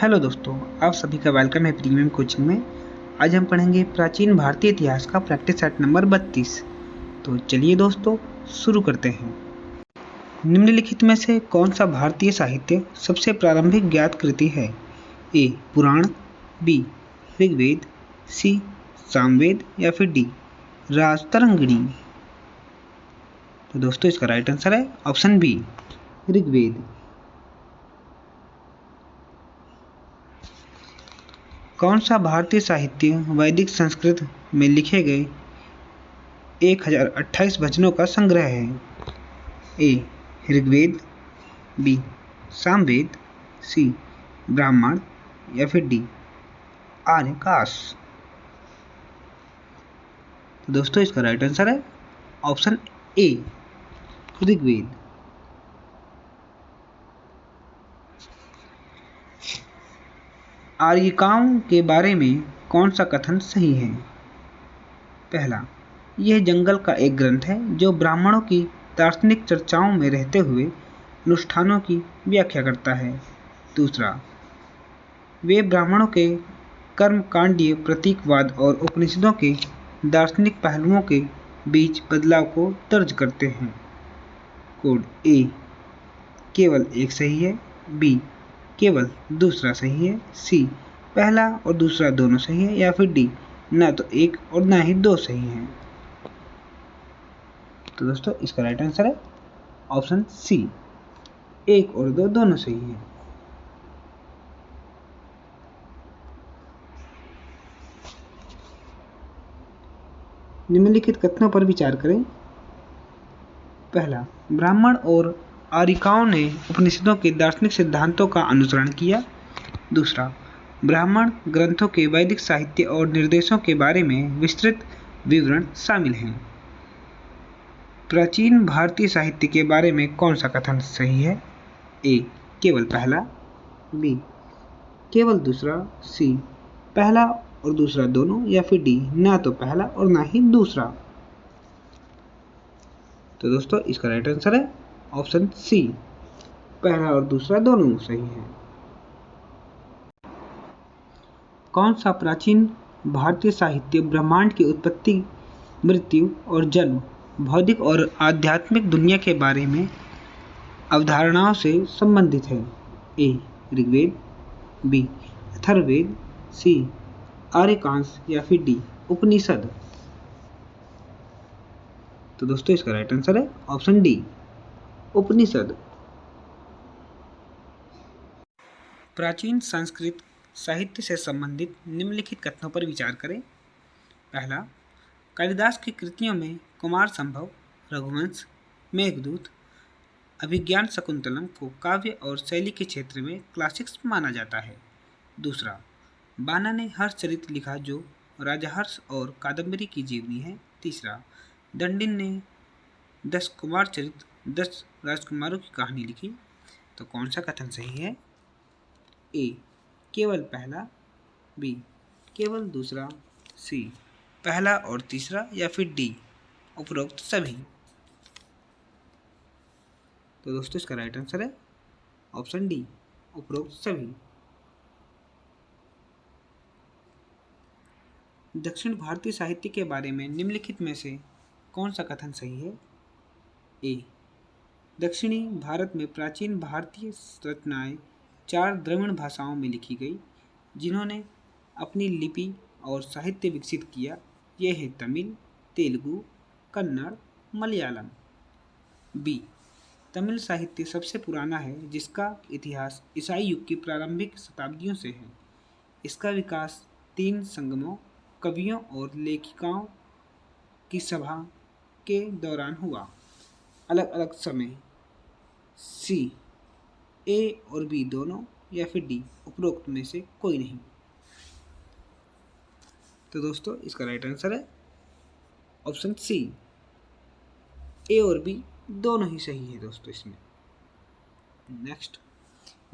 Hello दोस्तों, आप सभी का वेलकम है प्रीमियम कोचिंग में। आज हम पढ़ेंगे प्राचीन भारतीय इतिहास का प्रैक्टिस सेट नंबर 32। तो चलिए दोस्तों शुरू करते हैं। निम्नलिखित में से कौन सा भारतीय साहित्य सबसे प्रारंभिक ज्ञात कृति है? ए. पुराण, बी. ऋग्वेद, सी. सामवेद या फिर डी. राजतरंगिणी। तो दोस्तों इसका राइट आंसर है ऑप्शन बी, ऋग्वेद। कौन सा भारतीय साहित्य वैदिक संस्कृत में लिखे गए 1028 भजनों का संग्रह है? ए. ऋग्वेद, बी. सामवेद, सी. ब्राह्मण या फिर डी. आर्यकाश। तो दोस्तों इसका राइट आंसर है ऑप्शन ए, ऋग्वेद। आर्यिकाओं के बारे में कौन सा कथन सही है? पहला, यह जंगल का एक ग्रंथ है जो ब्राह्मणों की दार्शनिक चर्चाओं में रहते हुए अनुष्ठानों की व्याख्या करता है। दूसरा, वे ब्राह्मणों के कर्मकांडीय प्रतीकवाद और उपनिषदों के दार्शनिक पहलुओं के बीच बदलाव को दर्ज करते हैं। कोड ए, केवल एक सही है, बी. केवल दूसरा सही है, सी. पहला और दूसरा दोनों सही है या फिर डी. ना तो एक और ना ही दो सही हैं। तो दोस्तों इसका राइट आंसर है ऑप्शन सी, एक और दो दोनों सही हैं। निम्नलिखित कथनों पर विचार करें। पहला, ब्राह्मण और आर्यिकाओं ने उपनिषदों के दार्शनिक सिद्धांतों का अनुसरण किया। दूसरा, ब्राह्मण ग्रंथों के वैदिक साहित्य और निर्देशों के बारे में विस्तृत विवरण शामिल हैं। प्राचीन भारतीय साहित्य के बारे में कौन सा कथन सही है? ए. केवल पहला, बी. केवल दूसरा, सी. पहला और दूसरा दोनों या फिर डी. ना तो पहला और ना ही दूसरा। तो दोस्तों इसका राइट आंसर है ऑप्शन सी, पहला और दूसरा दोनों सही है। कौन सा प्राचीन भारतीय साहित्य ब्रह्मांड की उत्पत्ति, मृत्यु और जन्म, भौतिक और आध्यात्मिक दुनिया के बारे में अवधारणाओं से संबंधित है? ए. ऋग्वेद, बी. अथर्ववेद, सी. आर्यकांश या फिर डी. उपनिषद। तो दोस्तों इसका राइट आंसर है ऑप्शन डी, उपनिषद। प्राचीन संस्कृत साहित्य से संबंधित निम्नलिखित कथनों पर विचार करें। पहला, कालिदास की कृतियों में कुमार संभव, रघुवंश, मेघदूत, अभिज्ञान शकुंतलम को काव्य और शैली के क्षेत्र में क्लासिक्स माना जाता है। दूसरा, बाना ने हर्षचरित लिखा जो राजहर्ष और कादम्बरी की जीवनी है। तीसरा, दंडिन ने 10 कुमार चरित 10 राजकुमारों की कहानी लिखी। तो कौन सा कथन सही है? ए. केवल पहला, बी. केवल दूसरा, सी. पहला और तीसरा या फिर डी. उपरोक्त सभी। तो दोस्तों इसका राइट आंसर है ऑप्शन डी, उपरोक्त सभी। दक्षिण भारतीय साहित्य के बारे में निम्नलिखित में से कौन सा कथन सही है? ए. दक्षिणी भारत में प्राचीन भारतीय रचनाएं 4 द्रविड़ भाषाओं में लिखी गई जिन्होंने अपनी लिपि और साहित्य विकसित किया। ये है तमिल, तेलुगु, कन्नड़, मलयालम। बी. तमिल साहित्य सबसे पुराना है जिसका इतिहास ईसाई युग की प्रारंभिक शताब्दियों से है। इसका विकास 3 संगमों, कवियों और लेखिकाओं की सभा के दौरान हुआ, अलग अलग समय। सी. ए और बी दोनों या फिर डी. उपरोक्त में से कोई नहीं। तो दोस्तों इसका राइट आंसर है ऑप्शन सी, ए और बी दोनों ही सही है दोस्तों इसमें। नेक्स्ट,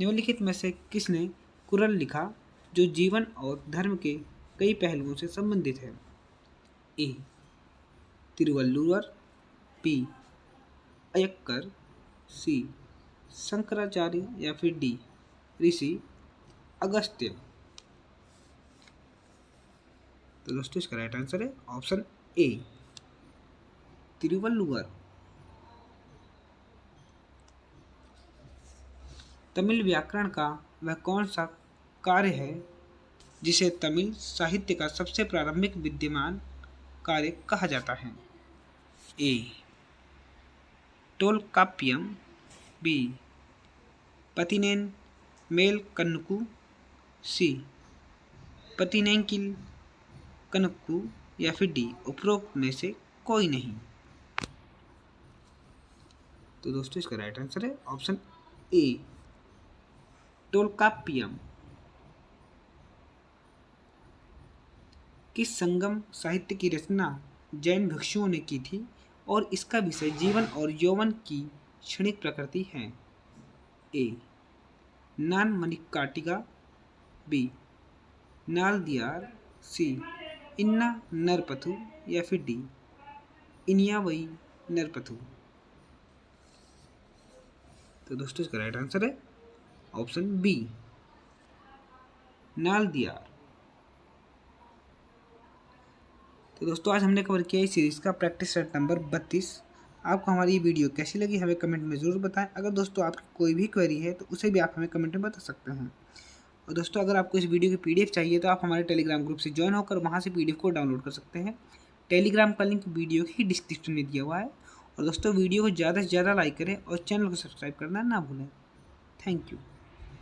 निम्नलिखित में से किसने कुरल लिखा जो जीवन और धर्म के कई पहलुओं से संबंधित है? ए. तिरुवल्लुवर, बी. अयक्कर, सी. शंकराचार्य या फिर डी. ऋषि अगस्त्य। तो दोस्तों इसका राइट आंसर है ऑप्शन ए तिरुवल्लुवर। तमिल व्याकरण का वह कौन सा कार्य है जिसे तमिल साहित्य का सबसे प्रारंभिक विद्यमान कार्य कहा जाता है? ए टोलकाप्पियम, बी पतिनेन मेल कन्नकू, सी पतिनेंकिल कनक्कू, या फिर डी उपरोक्त में से कोई नहीं। तो दोस्तों इसका राइट आंसर है ऑप्शन ए टोलकाप्पियम। किस संगम साहित्य की रचना जैन भिक्षुओं ने की थी और इसका विषय जीवन और यौवन की क्षणिक प्रकृति है? ए नान मणिकाटिका, बी नालदियार, सी इन्ना नरपथु, या फिर डी इनियावई नरपथु। तो दोस्तों इसका राइट आंसर है ऑप्शन बी नालदियार। तो दोस्तों आज हमने कवर किया इस सीरीज़ का प्रैक्टिस सेट नंबर 32। आपको हमारी ये वीडियो कैसी लगी हमें कमेंट में ज़रूर बताएं। अगर दोस्तों आपकी कोई भी क्वेरी है तो उसे भी आप हमें कमेंट में बता सकते हैं। और दोस्तों अगर आपको इस वीडियो की पीडीएफ चाहिए तो आप हमारे टेलीग्राम ग्रुप से ज्वाइन होकर वहाँ से पीडीएफ को डाउनलोड कर सकते हैं। टेलीग्राम का लिंक वीडियो की डिस्क्रिप्शन में दिया हुआ है। और दोस्तों वीडियो को ज़्यादा से ज़्यादा लाइक करें और चैनल को सब्सक्राइब करना ना भूलें। Thank you.